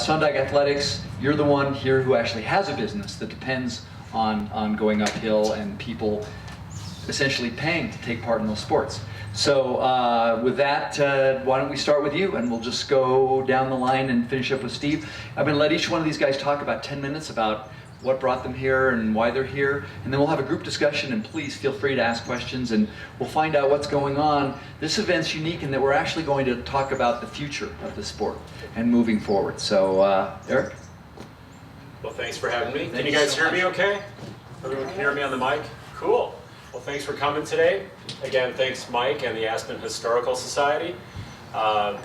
Sundag Athletics, you're the one here who actually has a business that depends on going uphill and people essentially paying to take part in those sports. So with that, why don't we start with you, and we'll just go down the line and finish up with Steve. I'm going to let each one of these guys talk about 10 minutes about what brought them here and why they're here, and then we'll have a group discussion, and please feel free to ask questions and we'll find out what's going on. This event's unique in that we're actually going to talk about the future of the sport and moving forward. So Eric? Well, thanks for having me. Can you guys hear me okay? Everyone can hear me on the mic? Cool. Well, thanks for coming today. Again, thanks Mike and the Aspen Historical Society.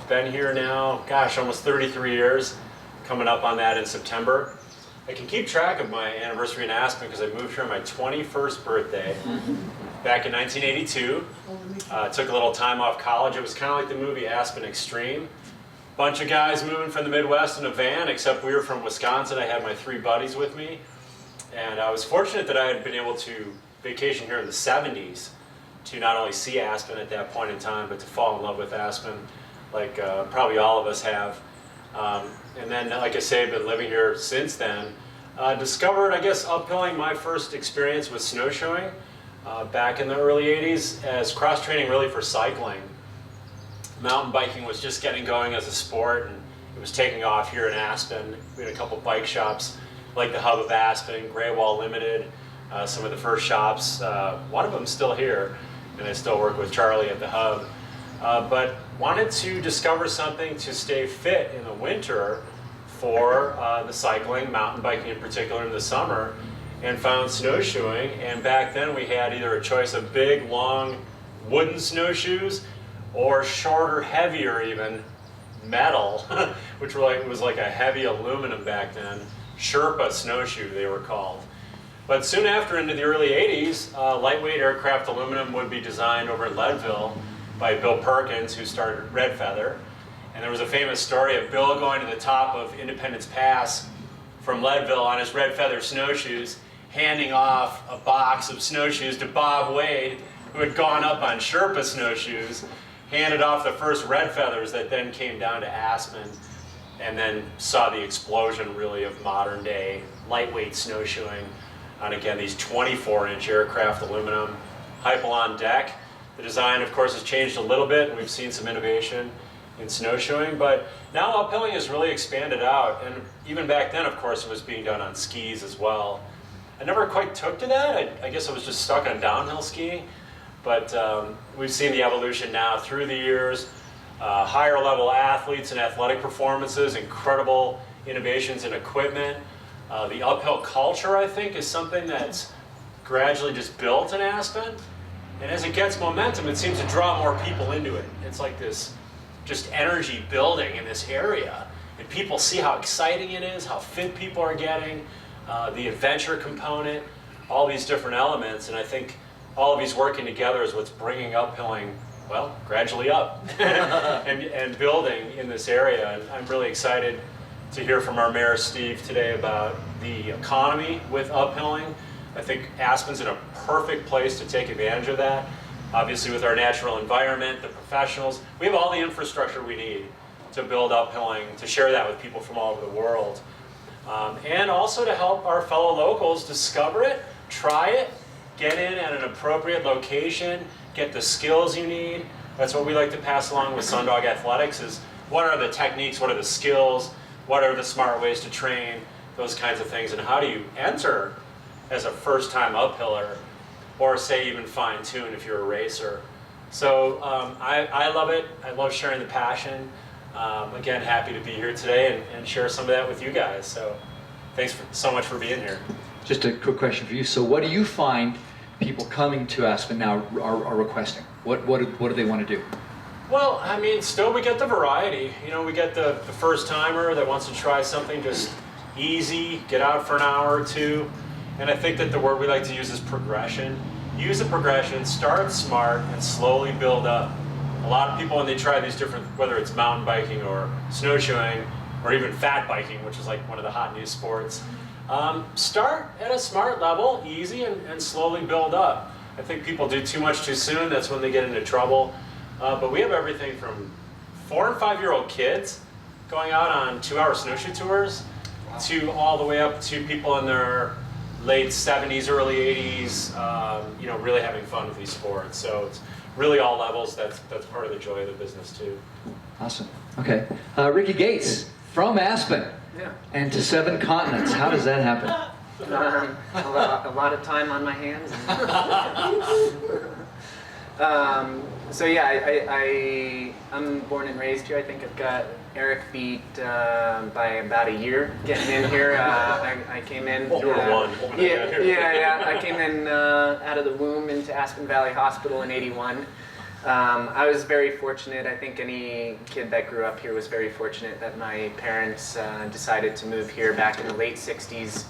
Been here now, gosh, almost 33 years, coming up on that in September. I can keep track of my anniversary in Aspen because I moved here on my 21st birthday back in 1982. Took a little time off college. It was kind of like the movie Aspen Extreme. Bunch of guys moving from the Midwest in a van, except we were from Wisconsin. I had my 3 buddies with me. And I was fortunate that I had been able to vacation here in the 70s to not only see Aspen at that point in time, but to fall in love with Aspen, like probably all of us have. And then, like I say, I've been living here since then. Discovered, I guess, uphilling, my first experience with snowshoeing back in the early 80s as cross-training really for cycling. Mountain biking was just getting going as a sport, and it was taking off here in Aspen. We had a couple bike shops, like the Hub of Aspen, Gray Wall Limited, some of the first shops. One of them still here, and I still work with Charlie at the Hub. But wanted to discover something to stay fit in the winter for the cycling, mountain biking in particular in the summer, and found snowshoeing. And back then we had either a choice of big, long wooden snowshoes or shorter, heavier even, metal, which was like a heavy aluminum back then. Sherpa snowshoe, they were called. But soon after, into the early 80s, lightweight aircraft aluminum would be designed over in Leadville by Bill Perkins, who started Red Feather. And there was a famous story of Bill going to the top of Independence Pass from Leadville on his Red Feather snowshoes, handing off a box of snowshoes to Bob Wade, who had gone up on Sherpa snowshoes, handed off the first Red Feathers that then came down to Aspen, and then saw the explosion really of modern day lightweight snowshoeing on, again, these 24-inch aircraft aluminum, Hypalon deck. The design, of course, has changed a little bit, and we've seen some innovation in snowshoeing, but now uphilling has really expanded out, and even back then, of course, it was being done on skis as well. I never quite took to that. I guess I was just stuck on downhill skiing, but we've seen the evolution now through the years, higher level athletes and athletic performances, incredible innovations in equipment. The uphill culture, I think, is something that's gradually just built in Aspen. And as it gets momentum, it seems to draw more people into it. It's like this just energy building in this area. And people see how exciting it is, how fit people are getting, the adventure component, all these different elements. And I think all of these working together is what's bringing uphilling, well, gradually up and building in this area. And I'm really excited to hear from our Mayor, Steve, today about the economy with uphilling. I think Aspen's in a perfect place to take advantage of that. Obviously with our natural environment, the professionals, we have all the infrastructure we need to build uphilling, to share that with people from all over the world. And also to help our fellow locals discover it, try it, get in at an appropriate location, get the skills you need. That's what we like to pass along with Sundag Athletics is what are the techniques, what are the skills, what are the smart ways to train, those kinds of things, and how do you enter as a first-time uphiller, or say even fine-tune if you're a racer. So I love it. I love sharing the passion. Again, happy to be here today and share some of that with you guys. So thanks so much for being here. Just a quick question for you. So what do you find people coming to Aspen now are requesting? What do they want to do? Well, I mean, still we get the variety. You know, we get the first-timer that wants to try something just easy, get out for an hour or two. And I think that the word we like to use is progression. Use a progression, start smart, and slowly build up. A lot of people, when they try these different, whether it's mountain biking or snowshoeing, or even fat biking, which is like one of the hot new sports, start at a smart level, easy, and slowly build up. I think people do too much too soon. That's when they get into trouble. But we have everything from 4- and 5-year-old kids going out on 2-hour snowshoe tours, to all the way up to people in their late 70s, early 80s, you know, really having fun with these sports. So it's really all levels. That's part of the joy of the business too. Awesome. Okay. Ricky Gates from Aspen. Yeah. And to 7 continents. How does that happen? A lot of time on my hands. So yeah, I'm born and raised here. I think I've got Eric beat by about a year getting in here. I came in. You were one. Yeah. I came in out of the womb into Aspen Valley Hospital in '81. I was very fortunate. I think any kid that grew up here was very fortunate that my parents decided to move here back in the late '60s,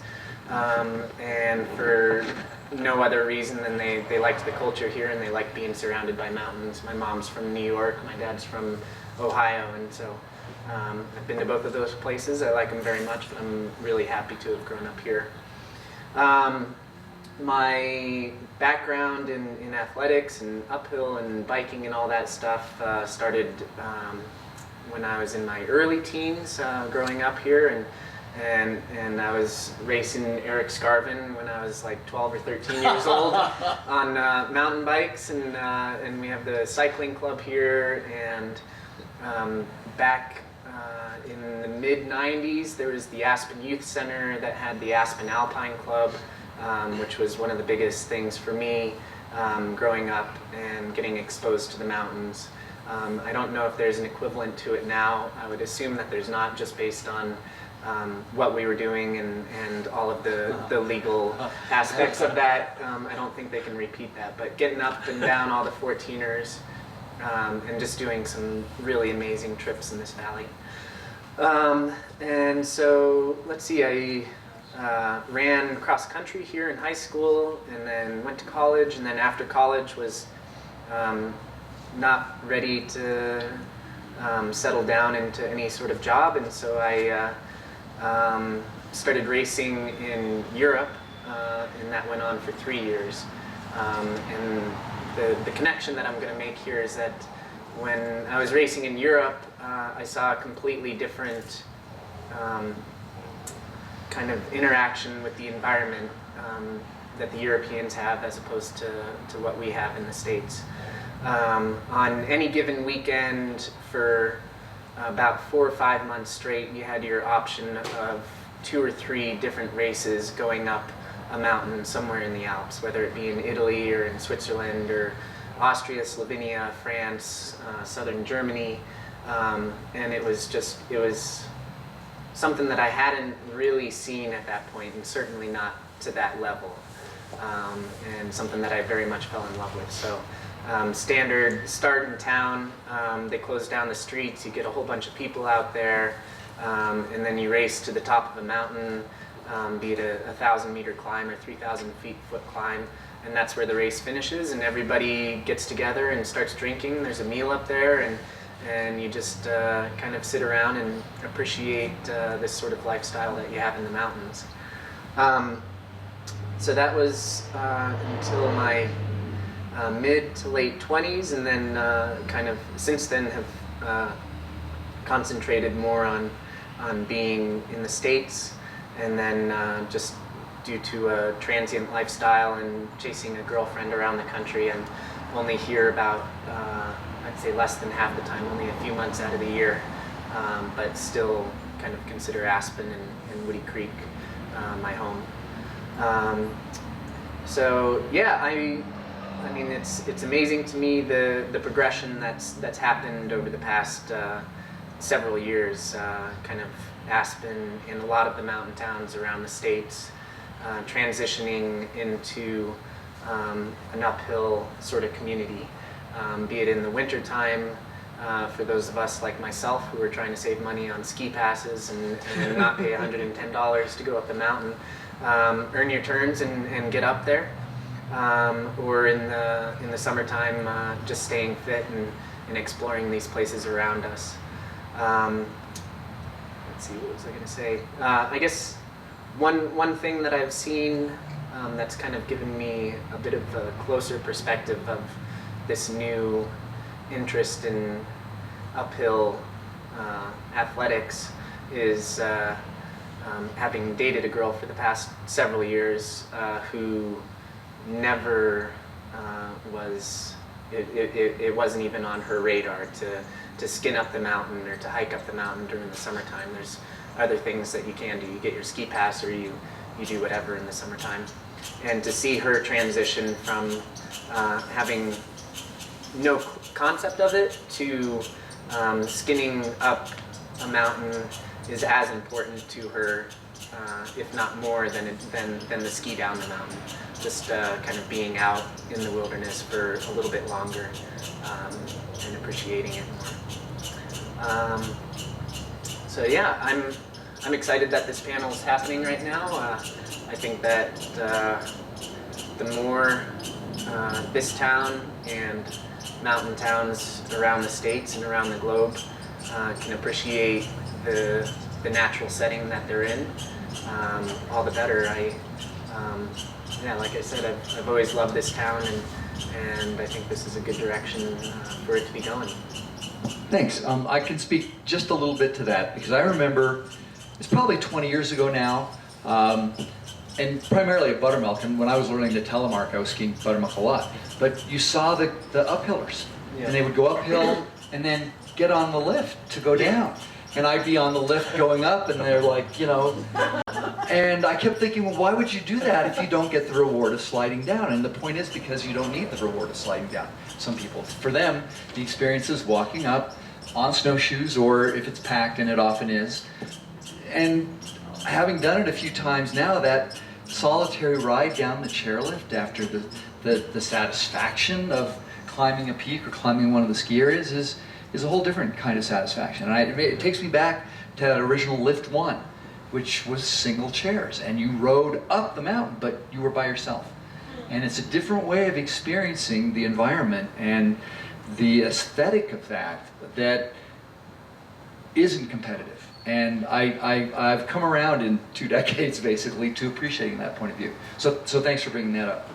and for no other reason than they liked the culture here and they liked being surrounded by mountains. My mom's from New York, my dad's from Ohio, and so I've been to both of those places. I like them very much, but I'm really happy to have grown up here. My background in athletics and uphill and biking and all that stuff started when I was in my early teens, growing up here, and I was racing Eric Scarvin when I was like 12 or 13 years old on mountain bikes, and we have the cycling club here, and back in the mid-90s there was the Aspen Youth Center that had the Aspen Alpine Club, which was one of the biggest things for me growing up and getting exposed to the mountains. I don't know if there's an equivalent to it now. I would assume that there's not, just based on what we were doing and all of the legal aspects of that. I don't think they can repeat that, but getting up and down all the 14ers and just doing some really amazing trips in this valley. And so, let's see, I ran cross country here in high school, and then went to college, and then after college was not ready to settle down into any sort of job, and so I started racing in Europe, and that went on for 3 years. And the connection that I'm going to make here is that when I was racing in Europe, I saw a completely different kind of interaction with the environment that the Europeans have as opposed to what we have in the States. On any given weekend for about 4 or 5 months straight, you had your option of 2 or 3 different races going up a mountain somewhere in the Alps, whether it be in Italy or in Switzerland or Austria, Slovenia, France, southern Germany, and it was something that I hadn't really seen at that point, and certainly not to that level, and something that I very much fell in love with. So standard start in town, they close down the streets, you get a whole bunch of people out there, and then you race to the top of a mountain, be it a 1,000-meter climb or 3,000 foot climb, and that's where the race finishes, and everybody gets together and starts drinking. There's a meal up there, and you just kind of sit around and appreciate this sort of lifestyle that you have in the mountains. So that was until my mid to late 20s, and then kind of since then have concentrated more on being in the States, and then just due to a transient lifestyle and chasing a girlfriend around the country, and only here about I'd say less than half the time, only a few months out of the year, but still kind of consider Aspen and Woody Creek my home. So yeah, I mean it's amazing to me the progression that's happened over the past several years. Kind of Aspen and a lot of the mountain towns around the States transitioning into an uphill sort of community, be it in the winter time for those of us like myself who are trying to save money on ski passes and not pay $110 to go up the mountain, earn your turns and get up there, or in the summertime just staying fit and exploring these places around us. Let's see, what was I going to say? I guess one thing that I've seen that's kind of given me a bit of a closer perspective of this new interest in uphill athletics is having dated a girl for the past several years who never it wasn't even on her radar to skin up the mountain or to hike up the mountain during the summertime. There's other things that you can do. You get your ski pass or you do whatever in the summertime. And to see her transition from having no concept of it to skinning up a mountain is as important to her, if not more than the ski down the mountain. Just kind of being out in the wilderness for a little bit longer and appreciating it more. So yeah, I'm excited that this panel is happening right now. I think that the more this town and mountain towns around the states and around the globe can appreciate the natural setting that they're in, all the better. Yeah, like I said, I've always loved this town, and I think this is a good direction for it to be going. Thanks. I can speak just a little bit to that because I remember it's probably 20 years ago now, and primarily at Buttermilk. And when I was learning the telemark, I was skiing Buttermilk a lot. But you saw the uphillers, Yeah. and they would go uphill and then get on the lift to go down. And I'd be on the lift going up, and they're like, you know. And I kept thinking, well, why would you do that if you don't get the reward of sliding down? And the point is because you don't need the reward of sliding down. Some people, for them, the experience is walking up on snowshoes, or if it's packed, and it often is. And having done it a few times now, that solitary ride down the chairlift after the satisfaction of climbing a peak or climbing one of the ski areas is a whole different kind of satisfaction. And it takes me back to that original Lift 1, which was single chairs, and you rode up the mountain, but you were by yourself. And it's a different way of experiencing the environment and the aesthetic of that isn't competitive. And I've come around in 2 decades, basically, to appreciating that point of view. So thanks for bringing that up.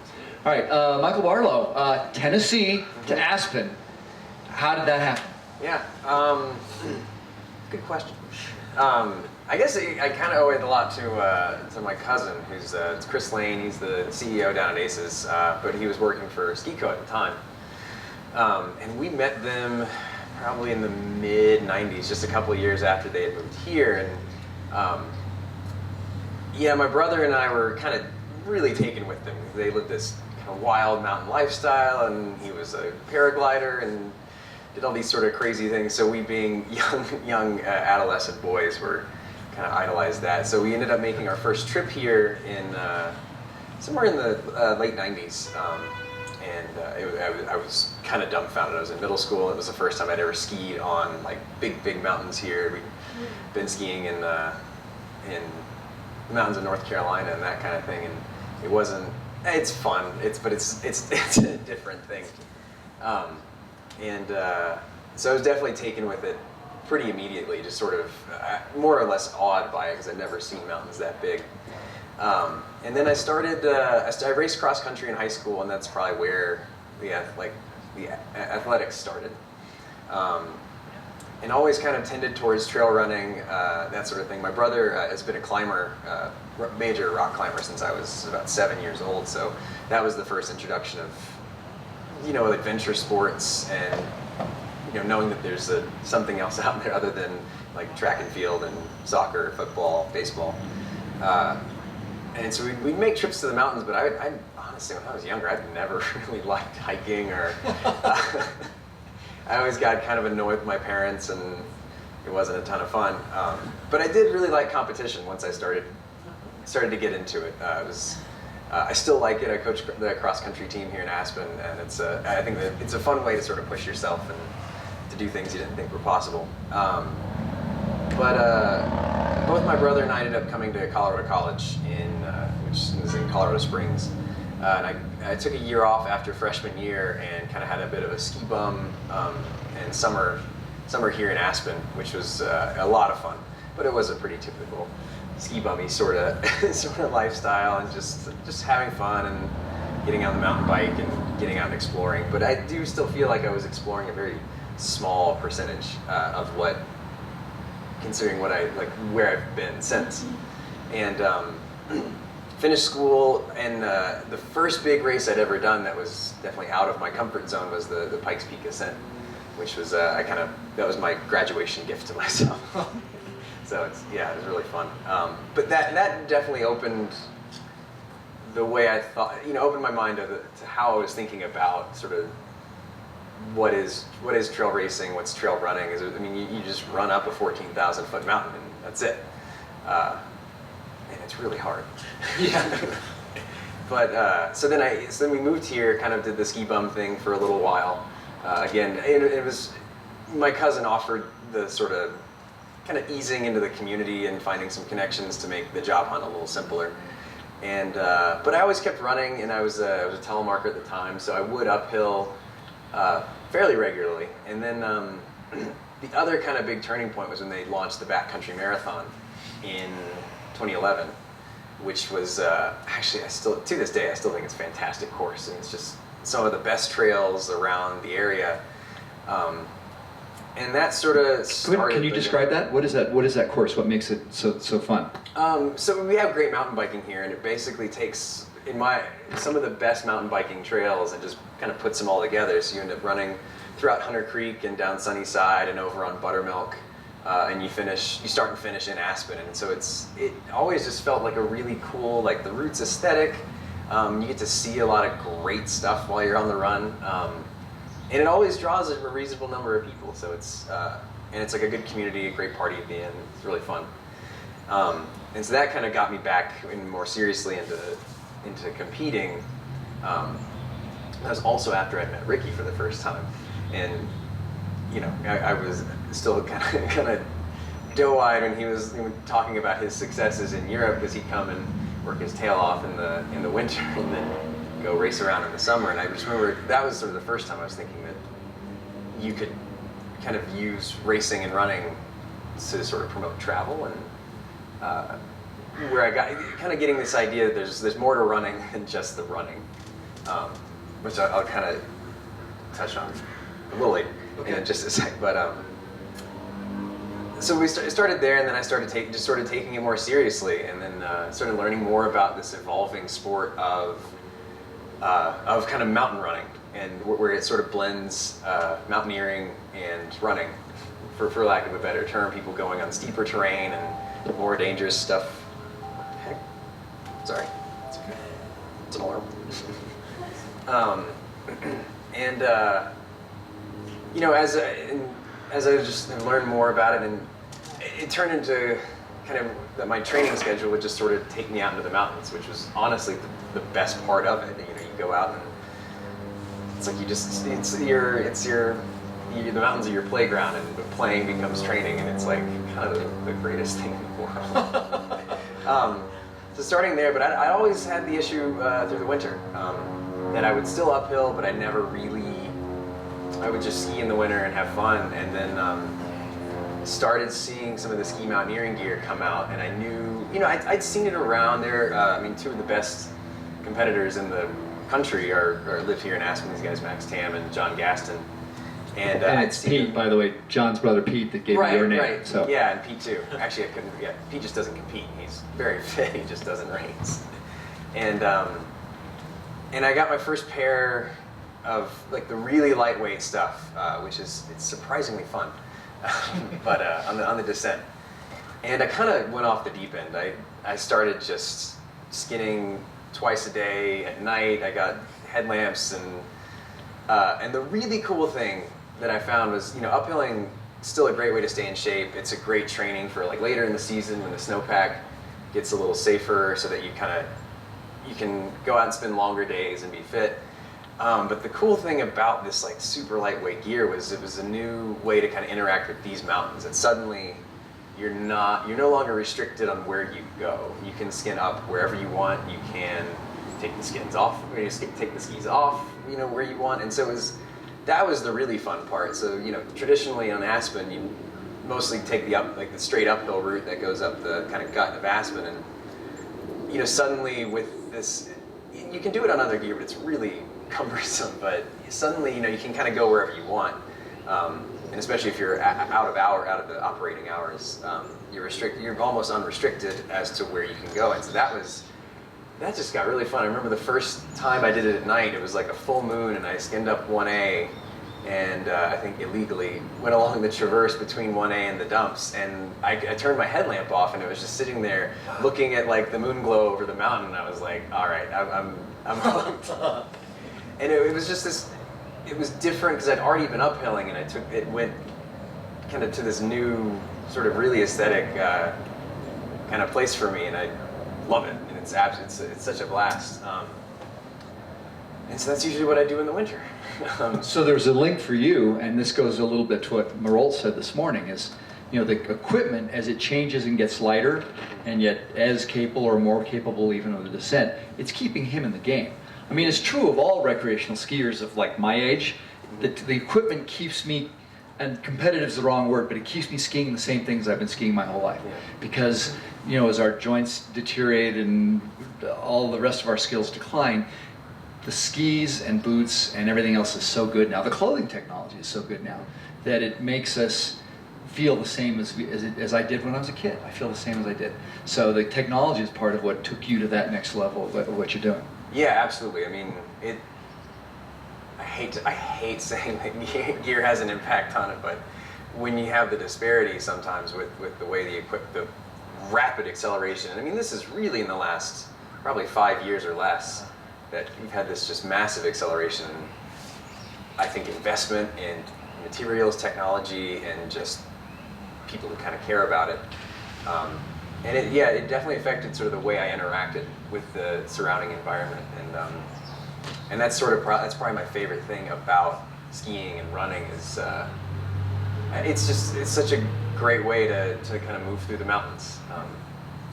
All right, Michael Barlow, Tennessee to Aspen. How did that happen? Yeah, good question. I guess I kind of owe it a lot to my cousin, who's it's Chris Lane. He's the CEO down at Aces, but he was working for Ski-Co at the time. And we met them probably in the mid-90s, just a couple of years after they had moved here. And yeah, my brother and I were kind of really taken with them. They lived this kind of wild mountain lifestyle, and he was a paraglider and did all these sort of crazy things. So we, being young adolescent boys, were kind of idolized that. So we ended up making our first trip here in somewhere in the late 90s. I was kind of dumbfounded. I was in middle school. It was the first time I'd ever skied on like big mountains here. We'd been skiing in the mountains of North Carolina and that kind of thing. And it wasn't. It's fun. It's a different thing. So I was definitely taken with it pretty immediately, just sort of more or less awed by it because I'd never seen mountains that big. And then I raced cross country in high school, and that's probably where the athletics started. And always kind of tended towards trail running, that sort of thing. My brother has been a climber, major rock climber since I was about 7 years old, so that was the first introduction of, adventure sports and, knowing that there's something else out there other than like track and field and soccer, football, baseball. And so we'd make trips to the mountains, but I honestly, when I was younger, I'd never really liked hiking or I always got kind of annoyed with my parents, and it wasn't a ton of fun. But I did really like competition once I started to get into it. I still like it. I coach the cross country team here in Aspen, and I think that it's a fun way to sort of push yourself and to do things you didn't think were possible. But both my brother and I ended up coming to Colorado College, which is in Colorado Springs. And I took a year off after freshman year and kind of had a bit of a ski bum and summer here in Aspen, which was a lot of fun. But it was a pretty typical ski bummy sort of lifestyle, and just having fun and getting on the mountain bike and getting out and exploring. But I do still feel like I was exploring a very small percentage of what considering where I've been since. And finished school, and the first big race I'd ever done that was definitely out of my comfort zone was the Pikes Peak Ascent, which was that was my graduation gift to myself. So it was really fun. But that definitely opened the way I thought, opened my mind to how I was thinking about sort of what is trail racing, what's trail running. You just run up a 14,000 foot mountain and that's it. And it's really hard. Yeah. But so then we moved here, kind of did the ski bum thing for a little while. Again, it was my cousin offered the sort of kind of easing into the community and finding some connections to make the job hunt a little simpler. And but I always kept running, and I was a telemarketer at the time, so I would uphill fairly regularly. And then the other kind of big turning point was when they launched the Backcountry Marathon in 2011, which was actually, to this day, I still think it's a fantastic course, and it's just some of the best trails around the area. And that sort of started. Can you describe that? What is that course? What makes it so fun? So we have great mountain biking here, and it basically takes some of the best mountain biking trails and just kind of puts them all together. So you end up running throughout Hunter Creek and down Sunnyside and over on Buttermilk, and you start and finish in Aspen. And so it always just felt like a really cool, like the roots aesthetic. You get to see a lot of great stuff while you're on the run. And it always draws a reasonable number of people, so it's like a good community, a great party at the end. It's really fun, and so that kind of got me back more seriously into competing. That was also after I met Ricky for the first time, and I was still kind of doe-eyed when he was talking about his successes in Europe, because he'd come and work his tail off in the winter and then go race around in the summer. And I just remember that was sort of the first time I was thinking that you could kind of use racing and running to sort of promote travel, and where I got kind of getting this idea that there's more to running than just the running, which I'll kind of touch on a little later in just a sec. But so we started there, and then I started taking it more seriously, and then started learning more about this evolving sport of kind of mountain running, and where it sort of blends mountaineering and running, for lack of a better term, people going on steeper terrain and more dangerous stuff. Heck, sorry, it's okay. It's an alarm. And as I just learned more about it, and it turned into kind of that my training schedule would just sort of take me out into the mountains, which was honestly the best part of it. You go out and it's like the mountains are your playground, and the playing becomes training, and it's like kind of the greatest thing in the world. So starting there, but I always had the issue through the winter that I would still uphill, but I would just ski in the winter and have fun, and then started seeing some of the ski mountaineering gear come out, and I knew, I'd seen it around there. Two of the best competitors in the country live here in Aspen. These guys, Max Tam and John Gaston, and it's Pete, by the way, John's brother Pete, that gave me your name. Right. So yeah, and Pete too. Actually, I couldn't forget. Pete just doesn't compete. He's very fit. He just doesn't race. And I got my first pair of like the really lightweight stuff, which it's surprisingly fun. But on the descent, and I kind of went off the deep end. I started just skinning twice a day at night. I got headlamps, and the really cool thing that I found was, uphilling still a great way to stay in shape. It's a great training for like later in the season when the snowpack gets a little safer, so that you can go out and spend longer days and be fit. But the cool thing about this like super lightweight gear was it was a new way to kind of interact with these mountains, and suddenly you're no longer restricted on where you go. You can skin up wherever you want. You can take the skins off, take the skis off, where you want. And so that was the really fun part. So, traditionally on Aspen, you mostly take the straight uphill route that goes up the kind of gut of Aspen. And, suddenly with this, you can do it on other gear, but it's really cumbersome. But suddenly, you can kind of go wherever you want. and especially if you're out of the operating hours, you're almost unrestricted as to where you can go. And so that just got really fun. I remember the first time I did it at night, it was like a full moon, and I skinned up 1A, and I think illegally went along the traverse between 1A and the dumps, and I turned my headlamp off, and it was just sitting there looking at like the moon glow over the mountain, and I was like, all right, I'm hooked. And it was just this, it was different because I'd already been uphilling, and it went kind of to this new sort of really aesthetic kind of place for me, and I love it, and it's such a blast. And so that's usually what I do in the winter. So there's a link for you, and this goes a little bit to what Marol said this morning, is, you know, the equipment as it changes and gets lighter, and yet as capable or more capable even of the descent, it's keeping him in the game. I mean, it's true of all recreational skiers of like my age, that the equipment keeps me, and competitive is the wrong word, but it keeps me skiing the same things I've been skiing my whole life. Yeah. Because, you know, as our joints deteriorate and all the rest of our skills decline, the skis and boots and everything else is so good now. The clothing technology is so good now that it makes us feel the same as I did when I was a kid. I feel the same as I did. So the technology is part of what took you to that next level of what you're doing. Yeah, absolutely. I mean, I hate saying that gear has an impact on it, but when you have the disparity sometimes with the way the rapid acceleration, I mean, this is really in the last probably 5 years or less that we've had this just massive acceleration. I think investment in materials, technology, and just people who kind of care about it. And it definitely affected sort of the way I interacted with the surrounding environment, and that's that's probably my favorite thing about skiing and running is it's such a great way to kind of move through the mountains,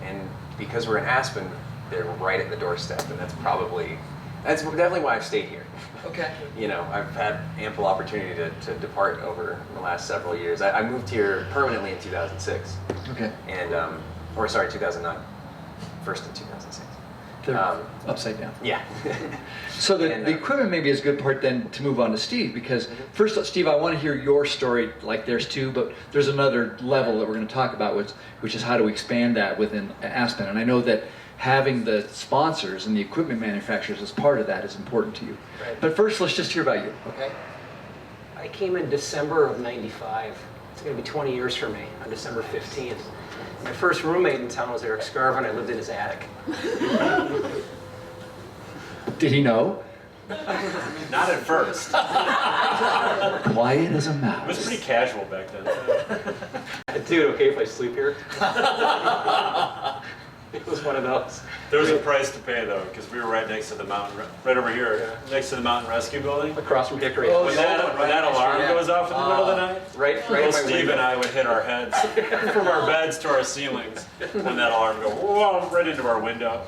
and because we're in Aspen, they're right at the doorstep, and that's definitely why I've stayed here. Okay. You know, I've had ample opportunity to depart over the last several years. I moved here permanently in 2006. Okay. And 2009. First in 2006. They're upside down. Yeah. So the equipment maybe is a good part then to move on to Steve, because first, Steve, I want to hear your story like theirs too, but there's another level that we're going to talk about, which is how to expand that within Aspen. And I know that having the sponsors and the equipment manufacturers as part of that is important to you. Right. But first, let's just hear about you, okay? I came in December of '95. It's going to be 20 years for me on December 15th. My first roommate in town was Eric Scarver, and I lived in his attic. Did he know? Not at first. Quiet as a It mouse. was pretty casual back then. Dude, okay if I sleep here? It was one of those. There was a price to pay though, because we were right next to the mountain, right over here, next to the mountain rescue building. Across from Hickory. Oh, When that alarm goes off in the middle of the night, Right both in my Steve window. and I would hit our heads from our beds to our ceilings when that alarm go whoa, right into our window.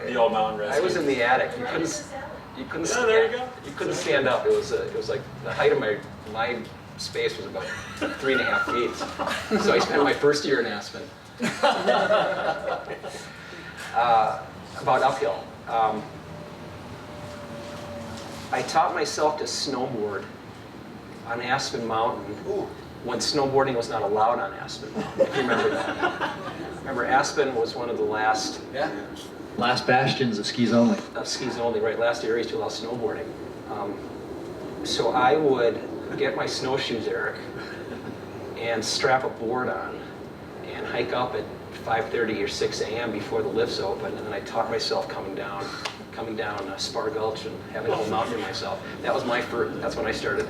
The old mountain rescue. I was in the attic. You couldn't. Yeah, there you go. You couldn't stand up. It was like the height of my space was about 3.5 feet. So I spent my first year in Aspen. About uphill. I taught myself to snowboard on Aspen Mountain when snowboarding was not allowed on Aspen Mountain, if you remember that. Remember, Aspen was one of the last Last bastions of skis only. of skis only, right? Last areas to allow snowboarding. So I would get my snowshoes, Eric, and strap a board on and hike up at 5:30 or 6 a.m. before the lifts open, and then I taught myself coming down Spar Gulch and having the whole mountain to myself. That was that's when I started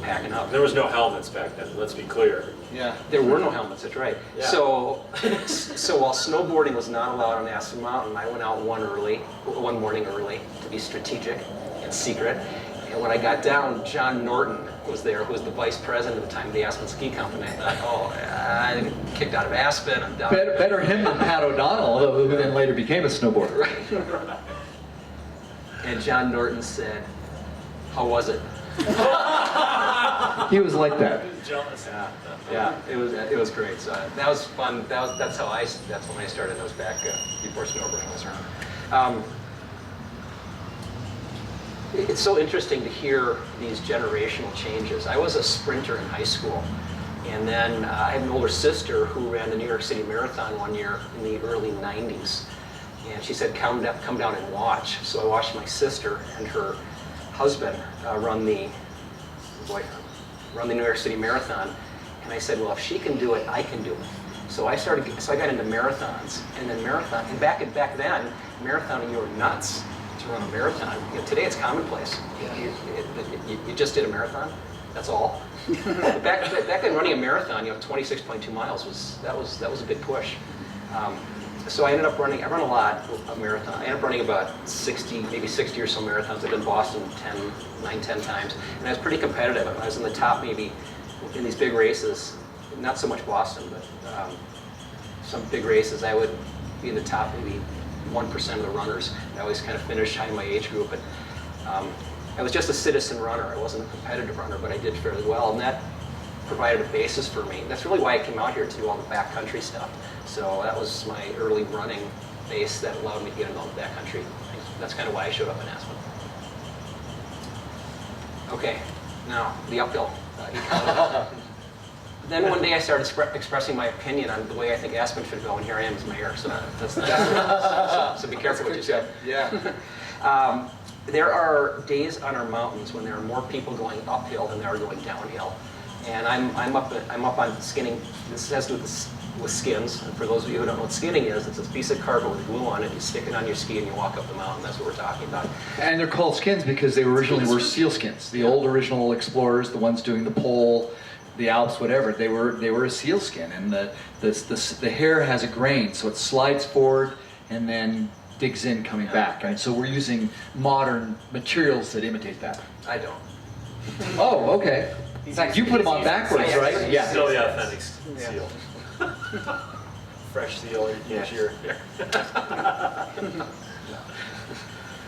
packing up. There was no helmets back then, let's be clear. Yeah. There were no helmets, that's right. Yeah. So while snowboarding was not allowed on Aspen Mountain, I went out one morning early to be strategic and secret. And when I got down, John Norton was there, who was the vice president at the time of the Aspen Ski Company. I thought, I'm kicked out of Aspen, I'm done. Better him than Pat O'Donnell, who then later became a snowboarder. Right. And John Norton said, "How was it?" He was like that. Jealous. Yeah, it was great. So that was fun. That's when I started. That was back before snowboarding was around. it's so interesting to hear these generational changes. I was a sprinter in high school, and then I have an older sister who ran the New York City Marathon one year in the early 90s. And she said, come down and watch. So I watched my sister and her husband run the New York City Marathon. And I said, well, if she can do it, I can do it. So I got into marathons, and then back then, marathoning, you were nuts to run a marathon. You know, today it's commonplace. You just did a marathon, that's all. back then, running a marathon, 26.2 miles was a big push. So I run a lot of marathon. I ended up running about 60 or so marathons. I've been Boston 10 times, and I was pretty competitive. I was in the top maybe in these big races, not so much Boston, but some big races, I would be in the top maybe 1% of the runners. I always kind of finished high in my age group, but I was just a citizen runner. I wasn't a competitive runner, but I did fairly well, and that provided a basis for me. That's really why I came out here to do all the backcountry stuff. So that was my early running base that allowed me to get involved in backcountry. That's kind of why I showed up in Aspen. Okay, now the uphill. Then one day I started expressing my opinion on the way I think Aspen should go, and here I am as mayor. So so be careful what you say. Yeah. There are days on our mountains when there are more people going uphill than there are going downhill, and I'm up on skinning. This has to do with skins. And for those of you who don't know what skinning is, it's a piece of cardboard with glue on it. You stick it on your ski and you walk up the mountain. That's what we're talking about. And they're called skins because they originally were seal skins. The old original explorers, the ones doing the pole, the Alps, whatever, they were a seal skin, and the hair has a grain, so it slides forward and then digs in coming back. And so we're using modern materials that imitate that. I don't. Oh, okay. In fact, you put them on backwards, right? Yeah. Still the authentic seal. Fresh seal each year.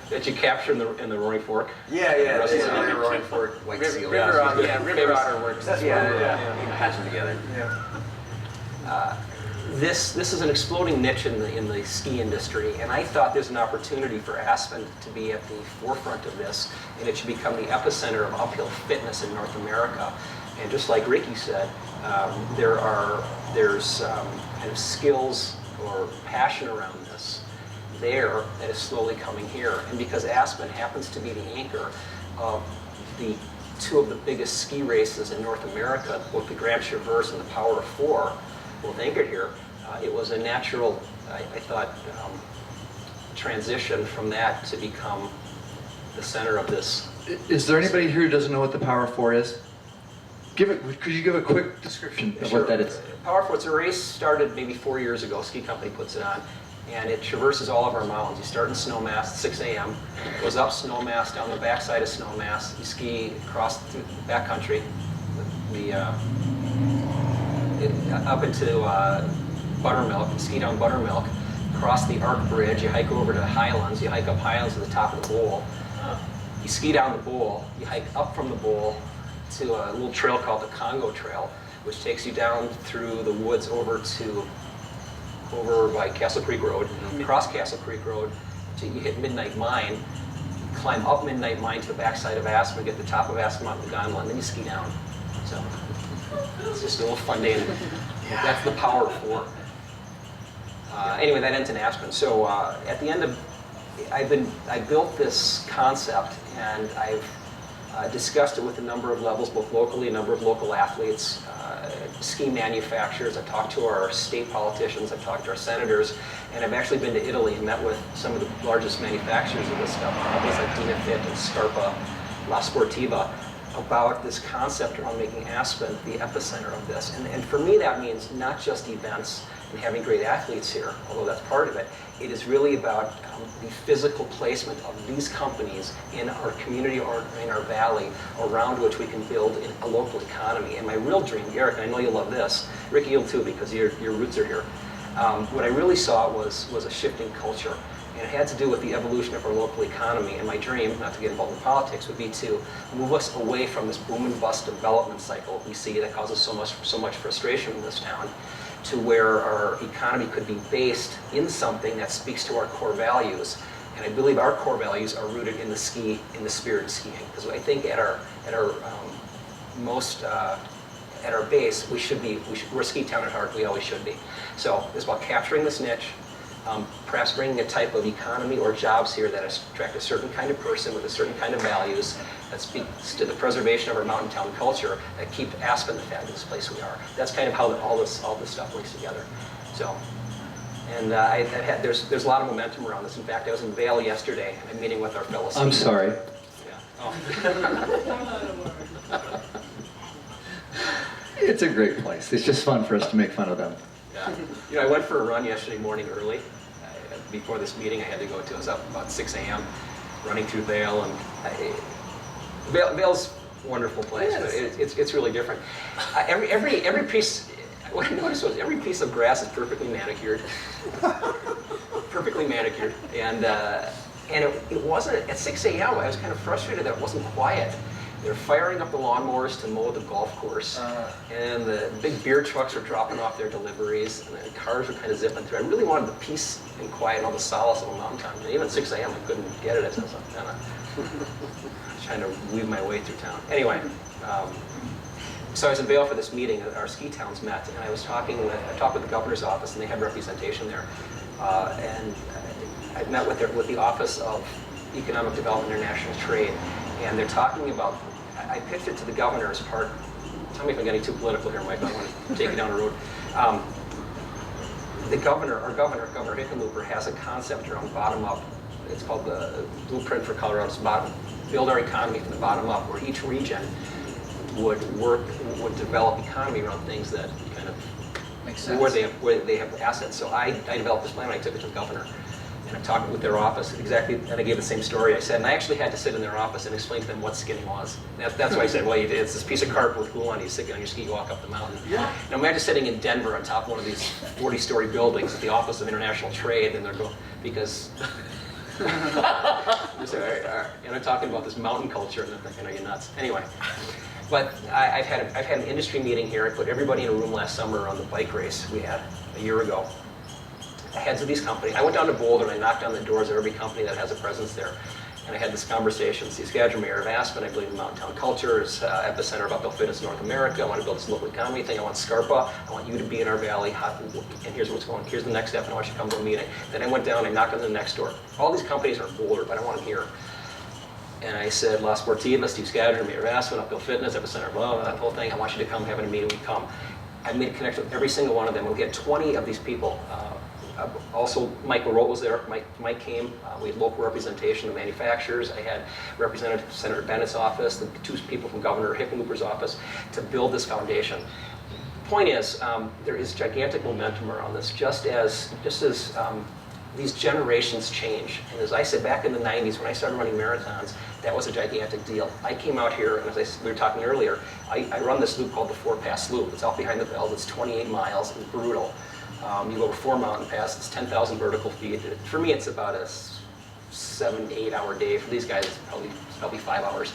That you capture in the Roaring Fork. Yeah. The Roaring Fork white seal. River otter works. That's yeah. You can patch them together. Yeah. This is an exploding niche in the ski industry, and I thought there's an opportunity for Aspen to be at the forefront of this, and it should become the epicenter of uphill fitness in North America. And just like Ricky said, there's kind of skills or passion around this there that is slowly coming here. And because Aspen happens to be the anchor of the two of the biggest ski races in North America, both the Grand Traverse and the Power of Four, both anchored here, it was a natural, I thought, transition from that to become the center of this. Is there anybody here who doesn't know what the Power of Four is? Could you give a quick description of what that is? Power Four, it's a race started maybe 4 years ago. Ski company puts it on, and it traverses all of our mountains. You start in Snowmass at 6 a.m., goes up Snowmass, down the backside of Snowmass. You ski across the backcountry, up into Buttermilk, you ski down Buttermilk, cross the Arc Bridge, you hike over to Highlands, you hike up Highlands to the top of the bowl. You ski down the bowl, you hike up from the bowl to a little trail called the Congo Trail, which takes you down through the woods over by Castle Creek Road, cross Castle Creek Road, till you hit Midnight Mine, climb up Midnight Mine to the backside of Aspen, get to the top of Aspen Mountain, the gondola, and then you ski down. So it's just a little fun day. That's the Power of Four. Anyway, that ends in Aspen. So at the end of, I built this concept, and I've discussed it with a number of levels, both locally, a number of local athletes, ski manufacturers. I've talked to our state politicians, I've talked to our senators, and I've actually been to Italy and met with some of the largest manufacturers of this stuff, companies like Dynafit and Scarpa, La Sportiva, about this concept around making Aspen the epicenter of this. And for me, that means not just events and having great athletes here, although that's part of it. It is really about the physical placement of these companies in our community or in our valley, around which we can build a local economy. And my real dream, Garrick, and I know you'll love this, Ricky, you'll too, because your roots are here. What I really saw was a shifting culture. And it had to do with the evolution of our local economy. And my dream, not to get involved in politics, would be to move us away from this boom and bust development cycle we see that causes so much frustration in this town, to where our economy could be based in something that speaks to our core values And I believe our core values are rooted in the spirit of skiing. Because I think at our base, we're a ski town at heart. We always should be. So it's about capturing this niche, perhaps bringing a type of economy or jobs here that attract a certain kind of person with a certain kind of values that speaks to the preservation of our mountain town culture that keep Aspen the fabulous place we are. That's kind of how all this stuff works together. So, and there's a lot of momentum around this. In fact, I was in Vail yesterday. I'm meeting with our fellow skiers. I'm sorry. Yeah. Oh. It's a great place. It's just fun for us to make fun of them. Yeah. I went for a run yesterday morning early. Before this meeting I had to go to, I was up about 6 a.m. running through Vail, and Vail's a wonderful place, but it's really different. Every piece, what I noticed was every piece of grass is perfectly manicured. Perfectly manicured, and it wasn't, at 6 a.m. I was kind of frustrated that it wasn't quiet. They're firing up the lawnmowers to mow the golf course, and the big beer trucks are dropping off their deliveries, and the cars are kind of zipping through. I really wanted the peace and quiet and all the solace of a mountain town. And even at 6 a.m. I couldn't get it. I was kind of trying to weave my way through town. Anyway, so I was in Vail for this meeting. Our ski towns met, and I talked with the governor's office, and they had representation there. And I met with the Office of Economic Development and International Trade, and they're talking about, I pitched it to the governor as part, tell me if I'm getting too political here, Mike, I want to take you down the road. Our governor Hickenlooper, has a concept around bottom-up. It's called the Blueprint for Colorado's build our economy from the bottom up, where each region would develop economy around things that kind of, Makes sense. where they have assets. So I developed this plan, and I took it to the governor. And I talked with their office, exactly, and I gave the same story I said, and I actually had to sit in their office and explain to them what skinning was. That's why I said, well, it's this piece of cardboard with glue on, you stick it on your ski, you walk up the mountain. Yeah. Now imagine sitting in Denver on top of one of these 40-story buildings at the Office of International Trade, and they're going, because, and I'm talking about this mountain culture, and they're thinking, are you nuts? Anyway, but I've had an industry meeting here. I put everybody in a room last summer on the bike race we had a year ago. Heads of these companies. I went down to Boulder and I knocked on the doors of every company that has a presence there. And I had this conversation. Steve Skadron, mayor of Aspen, I believe in mountain town culture, is epicenter of uphill fitness in North America. I want to build this local economy thing. I want Scarpa. I want you to be in our valley. And here's what's going on. Here's the next step, and I want you to come to a meeting. Then I went down and I knocked on the next door. All these companies are in Boulder, but I want them here. And I said, La Sportiva, Steve Skadron, mayor of Aspen, uphill fitness, epicenter, blah, blah, that whole thing. I want you to come have a meeting. We come. I made a connection with every single one of them. And we had 20 of these people. Also, Michael Rote was there. Mike came. We had local representation of manufacturers. I had represented Senator Bennett's office, the two people from Governor Hickenlooper's office, to build this foundation. The point is, there is gigantic momentum around this, just as these generations change. And as I said, back in the 90s, when I started running marathons, that was a gigantic deal. I came out here, and as we were talking earlier, I run this loop called the 4-Pass Loop. It's out behind the Bells. It's 28 miles. It's brutal. You go over 4 mountain passes, it's 10,000 vertical feet. For me, it's about a 7-8 hour day. For these guys, it's probably 5 hours.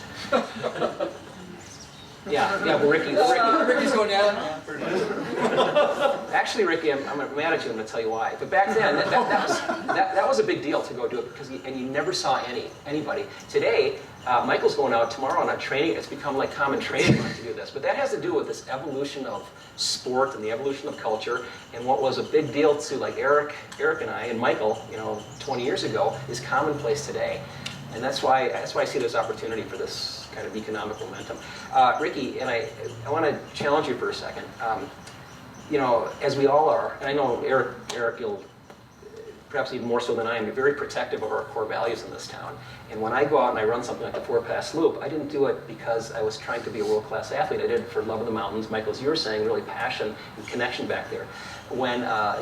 Yeah, but Ricky's going down. Actually, Ricky, I'm mad at you. I'm going to tell you why. But back then, that was a big deal to go do it, because you never saw anybody. Today, Michael's going out tomorrow on a training. It's become like common training to do this. But that has to do with this evolution of sport and the evolution of culture. And what was a big deal to like Eric and I and Michael, 20 years ago, is commonplace today. And that's why I see this opportunity for this kind of economic momentum. Ricky, and I want to challenge you for a second. As we all are, and I know Eric, you'll perhaps even more so than I am, you're very protective of our core values in this town. And when I go out and I run something like the 4-Pass Loop, I didn't do it because I was trying to be a world-class athlete. I did it for love of the mountains. Michael, as you were saying, really passion and connection back there. When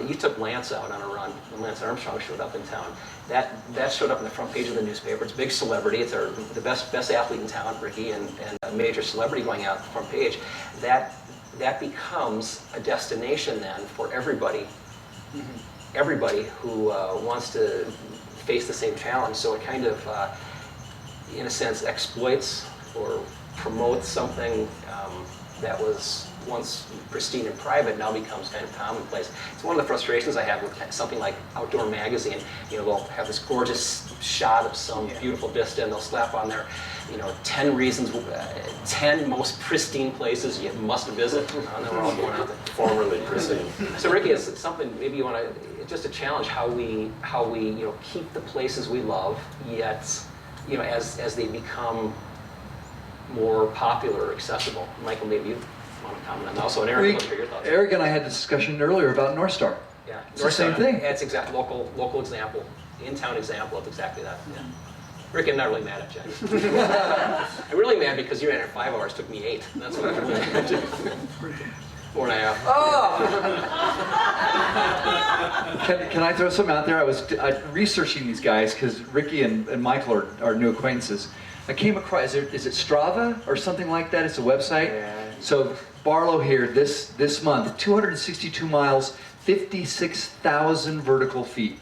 you took Lance out on a run, when Lance Armstrong showed up in town, that showed up on the front page of the newspaper. It's a big celebrity. It's the best athlete in town, Ricky, and a major celebrity going out on the front page. That becomes a destination then for everybody. Everybody who wants to face the same challenge. So it kind of, in a sense, exploits or promotes something that was once pristine and private now becomes kind of commonplace. It's one of the frustrations I have with something like Outdoor Magazine. You know, they'll have this gorgeous shot of some beautiful vista, and they'll slap on there, you know, 10 reasons, 10 most pristine places you must visit, and then we're all going out there. Formerly pristine. So Ricky, it's something maybe you want to, just a challenge how we you know, keep the places we love, yet, you know, as they become more popular or accessible. Michael, maybe you want to comment on that. Also, and Eric, let's hear your thoughts. Eric and I had a discussion earlier about North Star. Yeah, It's the same thing. It's exact local example, in-town example of exactly that. Yeah. Rick, I'm not really mad at you. I'm really mad because you ran it 5 hours, took me 8. That's what I'm really mad at you. 4.5. Can I throw something out there? I was researching these guys because Ricky and Michael are new acquaintances. I came across, is it Strava or something like that? It's a website. Yeah. So Barlow here this month, 262 miles, 56,000 vertical feet.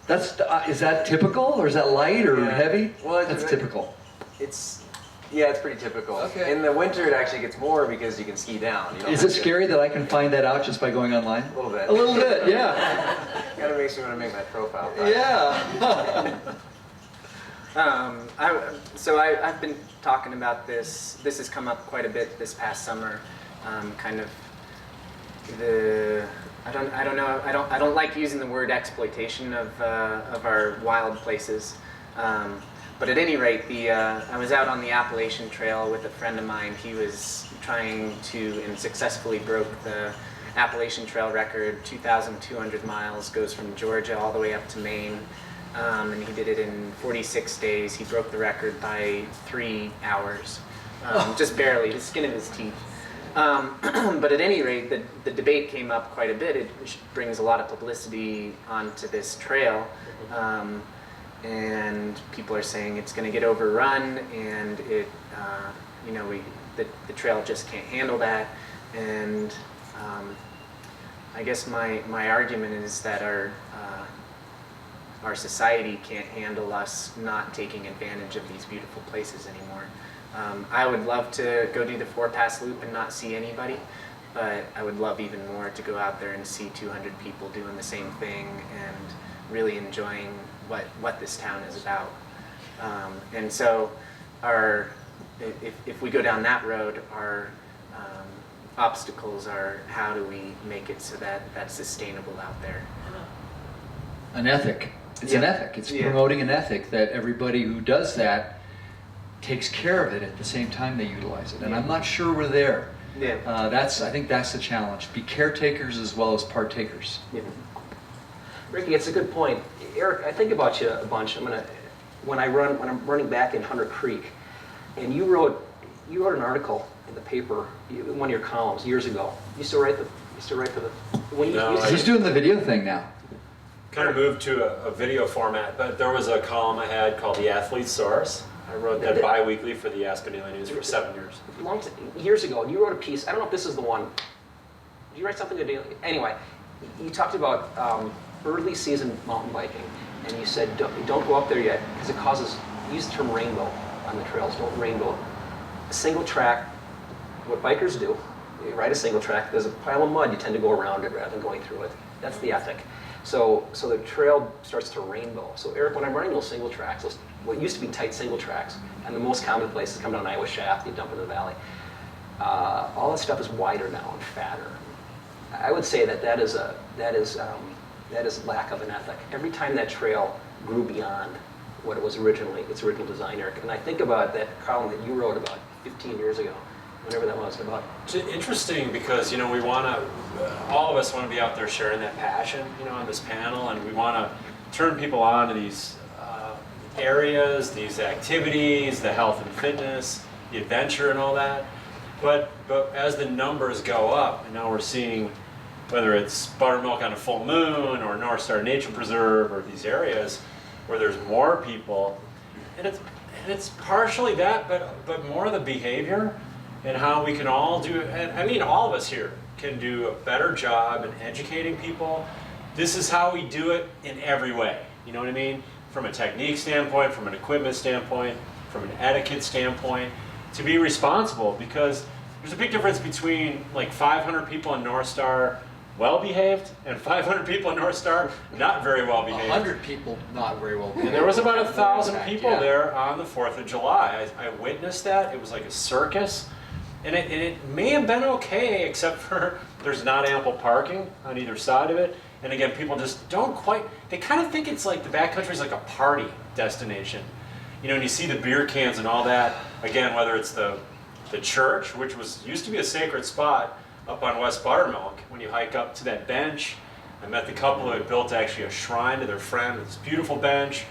That's is that typical or is that light or Yeah. heavy? Well, That's typical. It's pretty typical. Okay. In the winter, it actually gets more because you can ski down. You don't Is have it to- scary that I can find that out just by going online? A little bit. A little bit, yeah. Gotta make sure when I make my profile. Yeah. I've been talking about this. This has come up quite a bit this past summer. Kind of I don't like using the word exploitation of our wild places. But at any rate, I was out on the Appalachian Trail with a friend of mine. He was trying to and successfully broke the Appalachian Trail record, 2,200 miles, goes from Georgia all the way up to Maine. And he did it in 46 days. He broke the record by 3 hours, just barely, the skin of his teeth. But at any rate, the debate came up quite a bit. It brings a lot of publicity onto this trail. And people are saying it's going to get overrun, and the trail just can't handle that. And I guess my argument is that our society can't handle us not taking advantage of these beautiful places anymore. I would love to go do the 4-pass loop and not see anybody, but I would love even more to go out there and see 200 people doing the same thing and really enjoying what this town is about. And so if we go down that road, our obstacles are how do we make it so that that's sustainable out there. An ethic. It's an ethic. It's promoting an ethic that everybody who does that takes care of it at the same time they utilize it. And I'm not sure we're there. Yeah. I think that's the challenge. Be caretakers as well as partakers. Yeah. Ricky, it's a good point. Eric, I think about you a bunch. When I'm running back in Hunter Creek, and you wrote an article in the paper, in one of your columns years ago. You still write for the. No, He's doing the video thing now. Kind of moved to a video format, but there was a column I had called The Athlete's Source. I wrote that bi-weekly for the Aspen Daily News for 7 years. Years ago, and you wrote a piece. I don't know if this is the one. Did you write something to do? Anyway, you talked about early season mountain biking, and you said don't go up there yet because it causes. You use the term rainbow on the trails. Don't rainbow. A single track. What bikers do, you ride a single track. There's a pile of mud. You tend to go around it rather than going through it. That's the ethic. So the trail starts to rainbow. So Eric, when I'm running those single tracks, what used to be tight single tracks, and the most common places come down Iowa Shaft, you dump into the valley. All that stuff is wider now and fatter. I would say that is lack of an ethic. Every time that trail grew beyond what it was originally, its original design, Eric. And I think about that column that you wrote about 15 years ago, whenever that was about. It's interesting because, we want to, all of us want to be out there sharing that passion, on this panel, and we want to turn people on to these areas, these activities, the health and fitness, the adventure and all that. But as the numbers go up, and now we're seeing whether it's Buttermilk on a full moon or North Star Nature Preserve or these areas where there's more people, and it's partially that, but more the behavior and how we can all do, and I mean all of us here can do a better job in educating people. This is how we do it in every way, you know what I mean? From a technique standpoint, from an equipment standpoint, from an etiquette standpoint, to be responsible, because there's a big difference between like 500 people in North Star well-behaved and 500 people in North Star not very well-behaved. 100 people not very well. And there was about 1,000 people Yeah. there on the 4th of July. I witnessed that. It was like a circus. And it may have been okay, except for there's not ample parking on either side of it. And again, people just don't quite, they kind of think it's like the backcountry is like a party destination. You know, and you see the beer cans and all that, again, whether it's the church, which used to be a sacred spot up on West Buttermilk, when you hike up to that bench. I met the couple who had built actually a shrine to their friend with this beautiful bench,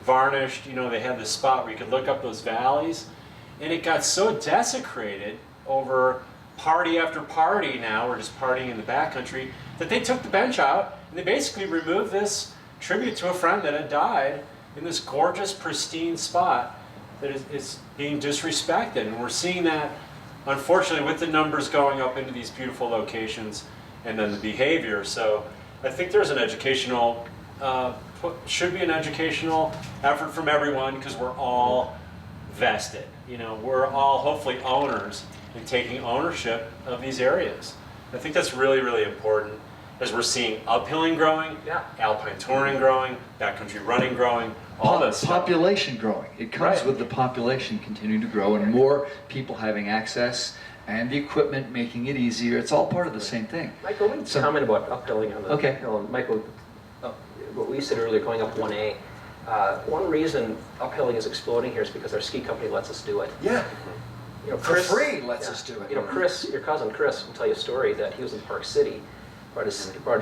varnished. You know, they had this spot where you could look up those valleys. And it got so desecrated over party after party now, we're just partying in the backcountry, that they took the bench out and they basically removed this tribute to a friend that had died in this gorgeous, pristine spot that is being disrespected. And we're seeing that, unfortunately, with the numbers going up into these beautiful locations and then the behavior. So I think there's an educational, should be an educational effort from everyone, because we're all vested. You know, we're all hopefully owners and taking ownership of these areas. I think that's really, really important as we're seeing uphilling growing, alpine touring growing, backcountry running growing, all this stuff. Population growing. It comes Right. with the population continuing to grow and more people having access and the equipment making it easier. It's all part of the same thing. Michael, let me So- comment about uphilling on the Okay. hill. Michael, what we said earlier, going up 1A, one reason uphilling is exploding here is because our ski company lets us do it. Yeah, You know, for Chris, free lets us do it. You know, Chris, your cousin Chris, will tell you a story that he was in Park City, brought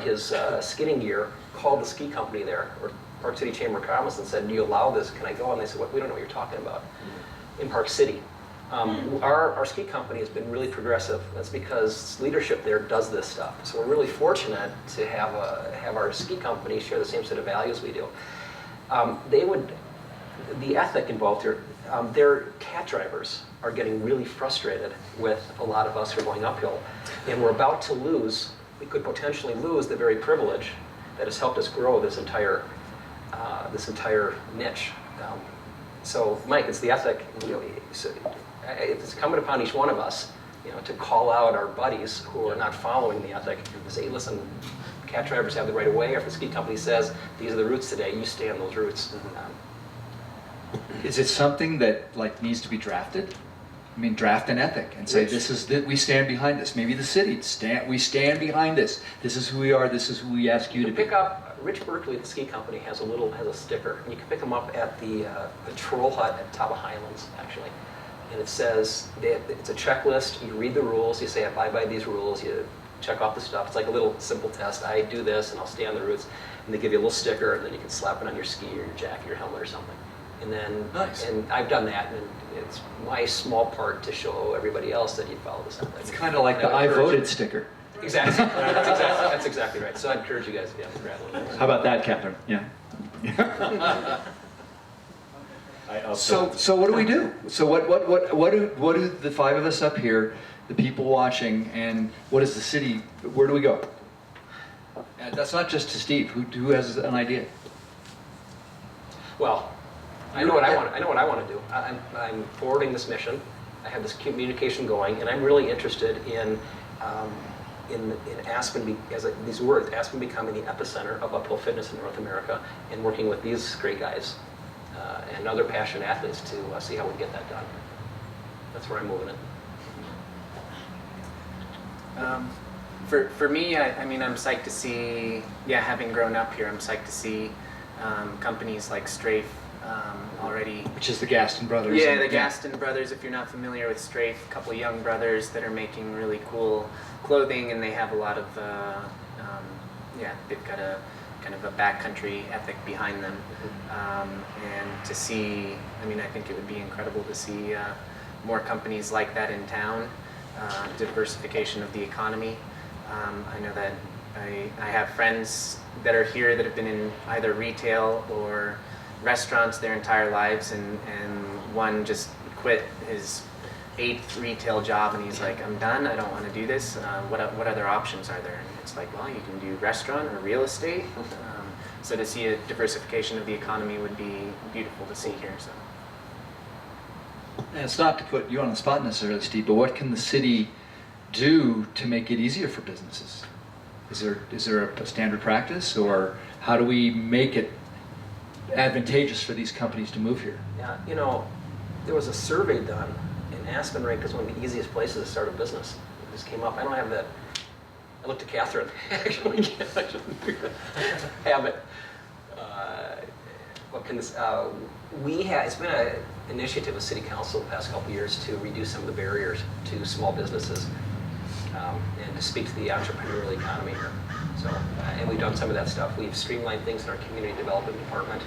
his skidding gear, called the ski company there, or Park City Chamber of Commerce, and said, "Do you allow this? Can I go?" And they said, "Well, we don't know what you're talking about." In Park City, our ski company has been really progressive. That's because leadership there does this stuff. So we're really fortunate to have our ski company share the same set of values we do. The ethic involved here, their cat drivers are getting really frustrated with a lot of us who are going uphill, and we're about to lose, we could potentially lose the very privilege that has helped us grow this entire niche. So Mike, it's the ethic, you know, it's incumbent upon each one of us, you know, to call out our buddies who are not following the ethic and say, listen, cat drivers have the right of way, or if the ski company says, these are the routes today, you stay on those routes. Is it something that like needs to be drafted? I mean, draft an ethic and say, this is that we stand behind this. Maybe the city we stand behind this. This is who we are. This is who we ask you to be. Pick up Rich Berkeley at the ski company has a sticker, and you can pick them up at the Troll Hut at top of Highlands actually, and it says it's a checklist. You read the rules. You say, I abide by these rules. You check off the stuff. It's like a little simple test. I do this, and I'll stay on the routes. And they give you a little sticker, and then you can slap it on your ski or your jacket, or your helmet, or something. And then, Nice. and I've done that, and it's my small part to show everybody else that you follow this. It's kind of like the I voted sticker. Exactly. That's exactly right. So I encourage you guys to grab one of those. How about that, Catherine? Yeah. So what do we do? So what do the five of us up here, the people watching, and what is the city? Where do we go? And that's not just to Steve. Who has an idea? Well, I know what I want. I know what I want to do. I'm forwarding this mission. I have this communication going, and I'm really interested in Aspen, these words, Aspen becoming the epicenter of uphill fitness in North America, and working with these great guys and other passionate athletes to see how we get that done. That's where I'm moving it. For me, I mean, I'm psyched to see, having grown up here, I'm psyched to see companies like Strafe already. Which is the Gaston brothers. Yeah, the Gaston brothers. If you're not familiar with Strafe, a couple of young brothers that are making really cool clothing, and they have a lot of, they've got a kind of a backcountry ethic behind them. And to see, I mean, I think it would be incredible to see more companies like that in town, diversification of the economy. I know that I have friends that are here that have been in either retail or restaurants their entire lives, and one just quit his 8th retail job, and he's like, I'm done, I don't want to do this. What other options are there? And it's like, well, you can do restaurant or real estate. So to see a diversification of the economy would be beautiful to see here. So. And it's not to put you on the spot necessarily, Steve, but what can the city do to make it easier for businesses? Is there a standard practice, or how do we make it advantageous for these companies to move here? Yeah, you know, there was a survey done, and Aspen ranked as one of the easiest places to start a business. It just came up. I don't have that. I looked at Catherine. Actually, I shouldn't have it. What can this? We have. It's been an initiative of City Council the past couple of years to reduce some of the barriers to small businesses and to speak to the entrepreneurial economy here. So, and we've done some of that stuff. We've streamlined things in our community development department.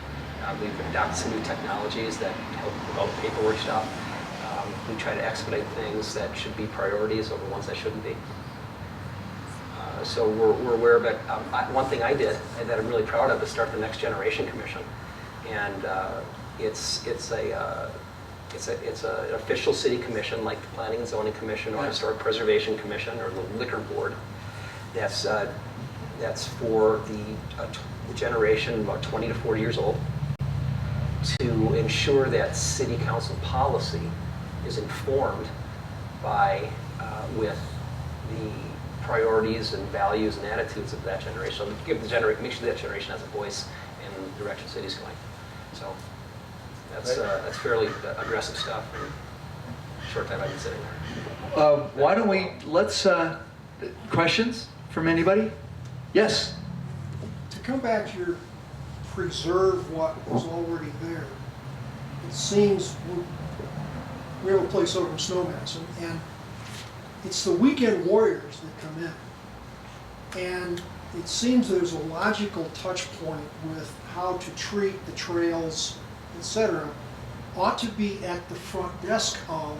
We've adopted some new technologies that help with all the paperwork stuff. We try to expedite things that should be priorities over ones that shouldn't be. So we're aware of it. One thing I did and that I'm really proud of is start the Next Generation Commission, and it's an official city commission like the Planning and Zoning Commission or Historic Preservation Commission or the Liquor Board. That's for the generation about 20 to 40 years old, to ensure that city council policy is informed by with the priorities and values and attitudes of that generation. So make sure that generation has a voice in the direction the city's going. So that's fairly aggressive stuff. And short time I've been sitting there. Why don't we, questions from anybody? Yes? To come back to your preserve what was already there, it seems we have a place over in Snowmass, and it's the weekend warriors that come in. And it seems there's a logical touch point with how to treat the trails, etc. Ought to be at the front desk of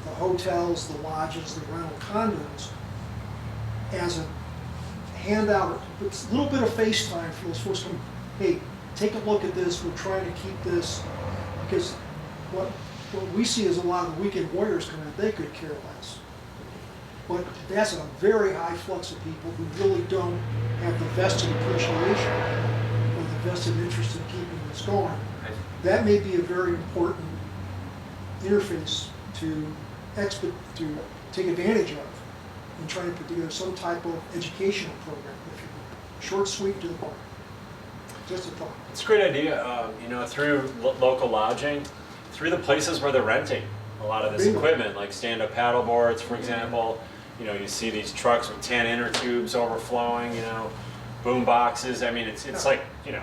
the hotels, the lodges, the rental condos, as a handout, it's a little bit of FaceTime for those folks going, hey, take a look at this, we're trying to keep this, because what we see is a lot of the weekend warriors come in, they could care less. But that's a very high flux of people who really don't have the vested appreciation or the vested interest in keeping this going. That may be a very important interface to take advantage of in trying to put together some type of educational program, if you will. Short, sweet, to the point. Just a thought. It's a great idea. Through local lodging, through the places where they're renting a lot of this equipment, like stand-up paddle boards, for example. You see these trucks with 10 inner tubes overflowing, boom boxes. I mean, it's like, I'm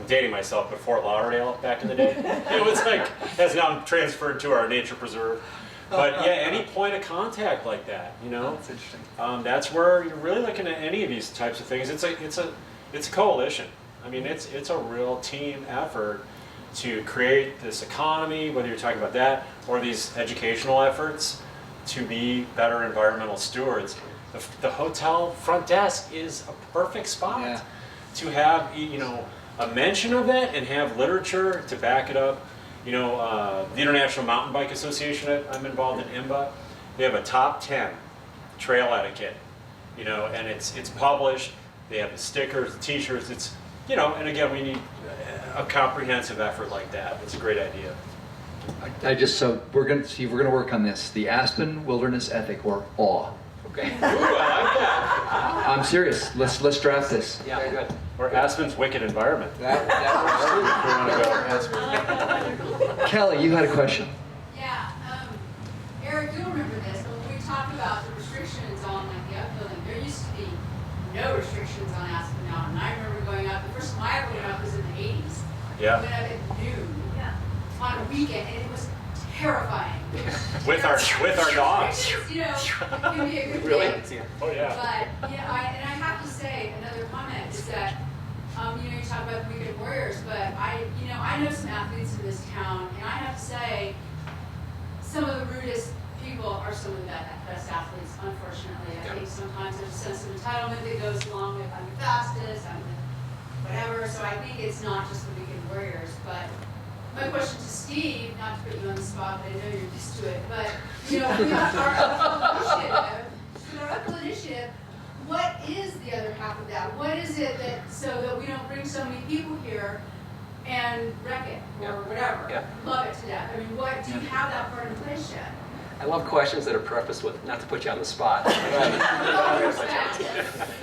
dating myself, but Fort Lauderdale back in the day. It's like, as now I'm transferred to our nature preserve. But yeah, any point of contact like that, That's interesting. That's where you're really looking at any of these types of things. It's a coalition. I mean, it's a real team effort to create this economy, whether you're talking about that or these educational efforts to be better environmental stewards. The hotel front desk is a perfect spot to have, a mention of that and have literature to back it up. The International Mountain Bike Association, I'm involved in IMBA. They have a top 10 trail etiquette, and it's published. They have the stickers, the t-shirts, and again, we need a comprehensive effort like that. It's a great idea. We're gonna work on this. The Aspen Wilderness Ethic, or AWE. Okay. Ooh, I like that. I'm serious. Let's draft this. Yeah, good. Or Aspen's Wicked Environment. That Kelly, you had a question. Yeah, Eric, you'll remember this, but when we talked about the restrictions on like the upbuilding, there used to be no restrictions on Aspen Mountain. I remember going up, the first time I ever went up was in the 80s. Yeah. I went up at noon on a weekend, and it was terrifying. With our dogs. It can be a good Really? thing. Oh yeah. But and I have to say another comment is that you talk about the weekend warriors, but I know some athletes in this town, and I have to say some of the rudest people are some of the best athletes. Unfortunately, I think sometimes there's a sense of entitlement that goes along with I'm the fastest, I'm the whatever. So I think it's not just the weekend warriors, but. My question to Steve, not to put you on the spot, but I know you're used to it, but our uphill initiative, what is the other half of that? What is it that, so that we don't bring so many people here and wreck it or Yeah. whatever. Yeah. Love it to death. I mean, what do you have that part in place yet? I love questions that are prefaced with, not to put you on the spot.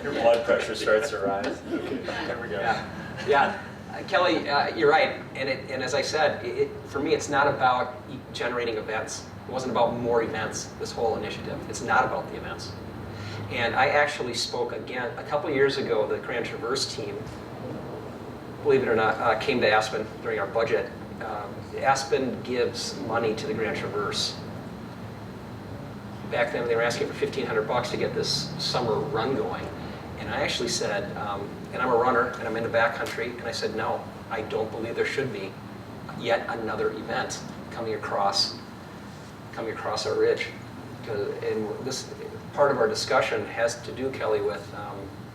Your blood pressure starts to rise. Okay, there we go. Yeah. Kelly, you're right. And as I said, for me, it's not about generating events. It wasn't about more events, this whole initiative. It's not about the events. And I actually spoke again, a couple years ago, the Grand Traverse team, believe it or not, came to Aspen during our budget. Aspen gives money to the Grand Traverse. Back then, they were asking for $1,500 to get this summer run going. And I actually said, and I'm a runner, and I'm in the backcountry, and I said, no, I don't believe there should be yet another event coming across our ridge. And this part of our discussion has to do, Kelly, with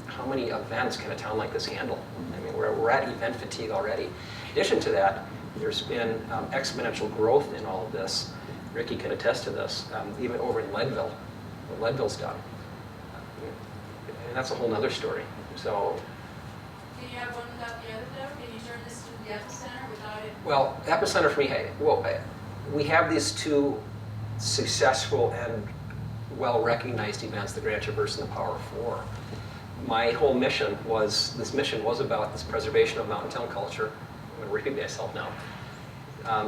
how many events can a town like this handle? I mean, we're at event fatigue already. In addition to that, there's been exponential growth in all of this. Ricky can attest to this, even over in Leadville, what Leadville's done. And that's a whole nother story. So, Can you have one without the other though? Can you turn this to the epicenter without it? well, epicenter for me, hey, well, we have these two successful and well-recognized events, the Grand Traverse and the Power Four. My whole mission was about this preservation of mountain town culture. I'm going to repeat myself now,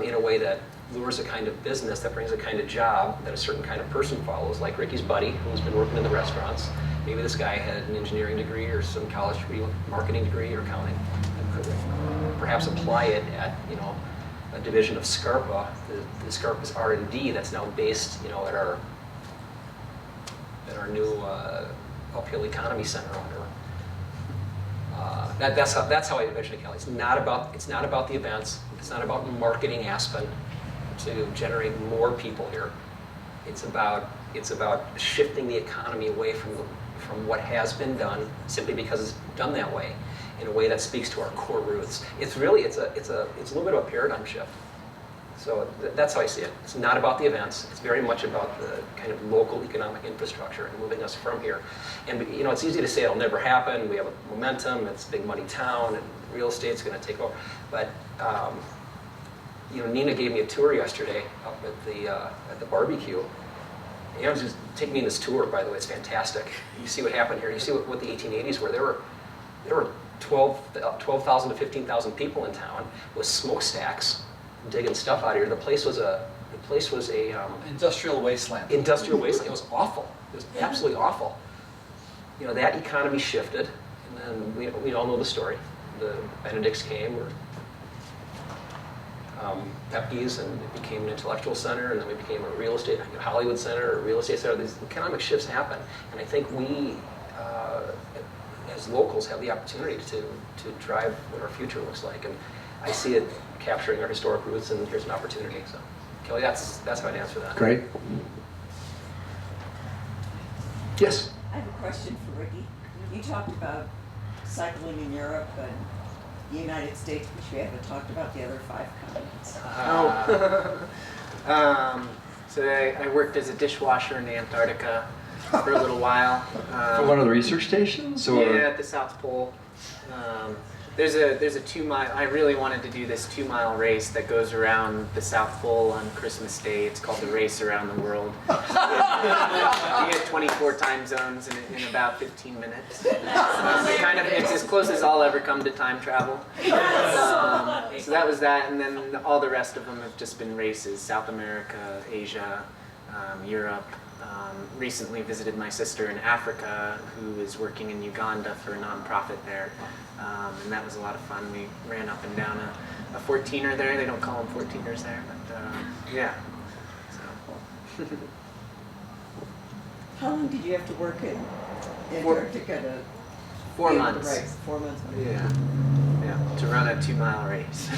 in a way that lures a kind of business, that brings a kind of job that a certain kind of person follows, like Ricky's buddy, who's been working in the restaurants. Maybe this guy had an engineering degree or some college degree, marketing degree or accounting, and could perhaps apply it at, a division of Scarpa, the Scarpa's R&D that's now based, at our new Uphill Economy Center or whatever. That's how I envision it, Kelly. It's not about the events. It's not about marketing Aspen to generate more people here. It's about shifting the economy away from what has been done simply because it's done that way, in a way that speaks to our core roots. It's a little bit of a paradigm shift. So that's how I see it. It's not about the events. It's very much about the kind of local economic infrastructure and moving us from here. And it's easy to say it'll never happen. We have a momentum. It's a big money town, and real estate's going to take over. But Nina gave me a tour yesterday up at the barbecue. Just take me in this tour, by the way. It's fantastic. You see what happened here. You see what the 1880s were. There were 12,000 to 15,000 people in town with smokestacks digging stuff out of here. The place was a Industrial wasteland. industrial wasteland. It was awful. It was absolutely awful. That economy shifted, and then we all know the story. The Benedicts came, or Pepke's, and it became an intellectual center, and then we became a real estate, Hollywood center, or real estate center. These economic shifts happen, and I think we, as locals, have the opportunity to drive what our future looks like. And I see it capturing our historic roots, and here's an opportunity. So, Kelly, that's how I'd answer that. Great. Yes. I have a question for Ricky. You talked about cycling in Europe and the United States, but you haven't talked about the other 5 continents. So I worked as a dishwasher in Antarctica for a little while. For one of the research stations, or Yeah, at the South Pole. There's a 2-mile. I really wanted to do this 2-mile race that goes around the South Pole on Christmas Day. It's called the Race Around the World. You get 24 time zones in about 15 minutes. It's as close as I'll ever come to time travel. So that was that, and then all the rest of them have just been races: South America, Asia, Europe. Recently visited my sister in Africa, who is working in Uganda for a nonprofit there, and that was a lot of fun. We ran up and down a 14er there. They don't call them 14ers there, but yeah. So. How long did you have to work in Antarctica to 4 be able to months. race? 4 months. Yeah, to run a 2-mile race.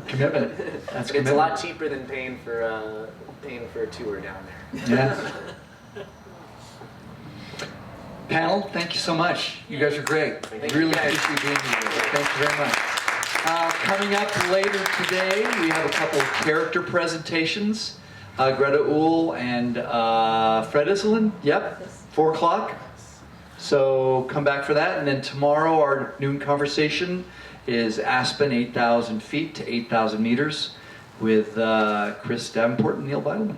commitment. That's But it's a lot commitment. cheaper than paying for a tour down there. Yeah. Panel, thank you so much. You guys are great. Thank you, Really guys. appreciate being here. Thank you very much. Coming up later today, we have a couple of character presentations. Greta Uhl and Fred Iselin. Yep, 4 o'clock. So come back for that. And then tomorrow, our noon conversation is Aspen 8,000 feet to 8,000 meters with Chris Davenport and Neil Beidelman.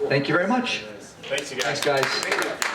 Thank you very much. Thanks, you guys. Thanks, guys. Thank you.